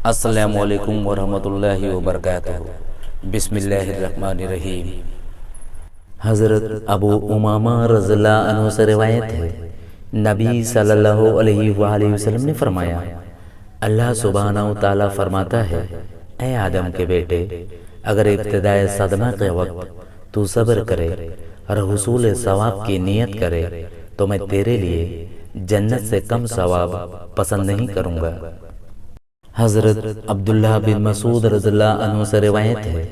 السلام علیکم ورحمۃ اللہ وبرکاتہ۔ بسم اللہ الرحمن الرحیم۔ حضرت ابو امامہ رضی اللہ عنہ سے روایت ہے، نبی صلی اللہ علیہ وآلہ وسلم نے فرمایا، اللہ سبحانہ و تعالیٰ فرماتا ہے، اے آدم کے بیٹے، اگر ابتدائے صدمہ کے وقت تو صبر کرے اور حصول ثواب کی نیت کرے تو میں تیرے لیے جنت سے کم ثواب پسند نہیں کروں گا۔ حضرت عبداللہ بن مسعود رضی اللہ عنہ سے روایت ہے،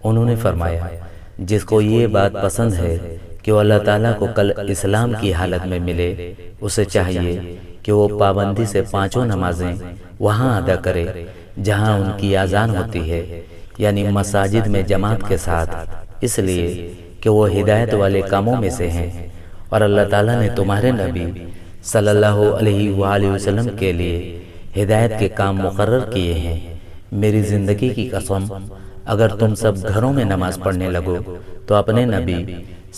انہوں نے فرمایا، جس کو یہ بات پسند ہے کہ وہ اللہ تعالیٰ کو کل اسلام کی حالت میں ملے، اسے چاہیے کہ وہ پابندی سے 5 نمازیں وہاں ادا کرے جہاں ان کی اذان ہوتی ہے، یعنی مساجد میں جماعت کے ساتھ، اس لیے کہ وہ ہدایت والے کاموں میں سے ہیں، اور اللہ تعالیٰ نے تمہارے نبی صلی اللہ علیہ وآلہ وسلم کے لیے ہدایت کے کام مقرر کیے ہیں۔ میری زندگی کی قسم، اگر تم سب گھروں میں نماز پڑھنے لگو تو اپنے نبی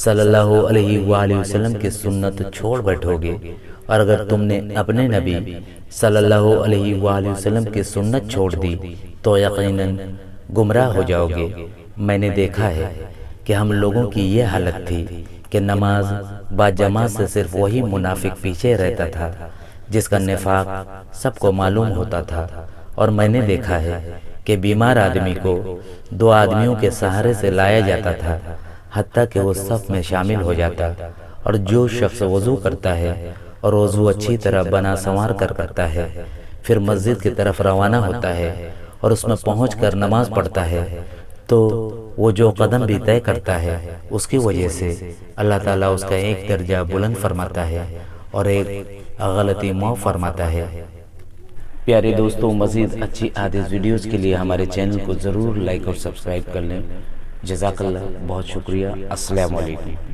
صلی اللہ علیہ وآلہ وسلم کی سنت چھوڑ بیٹھو گے، اور اگر تم نے اپنے نبی صلی اللہ علیہ وآلہ وسلم کی سنت چھوڑ دی تو یقیناً گمراہ ہو جاؤ گے۔ میں نے دیکھا ہے کہ ہم لوگوں کی یہ حالت تھی کہ نماز با جماعت سے صرف وہی منافق پیچھے رہتا تھا جس کا نفاق سب کو معلوم ہوتا تھا، اور میں نے دیکھا ہے کہ بیمار آدمی کو 2 آدمیوں کے سہارے سے لایا جاتا تھا حتیٰ کہ وہ صف میں شامل ہو جاتا، اور جو شخص وضو کرتا ہے اور وضو اچھی طرح بنا سنوار کر کرتا ہے، پھر مسجد کی طرف روانہ ہوتا ہے اور اس میں پہنچ کر نماز پڑھتا ہے، تو وہ جو قدم بھی طے کرتا ہے اس کی وجہ سے اللہ تعالیٰ اس کا ایک درجہ بلند فرماتا ہے اور ایک غلطی معاف فرماتا ہے۔ پیارے دوستوں، مزید اچھی حدیث ویڈیوز کے لیے ہمارے چینل کو ضرور لائک اور سبسکرائب کر لیں۔ جزاک اللہ، بہت شکریہ۔ السلام علیکم۔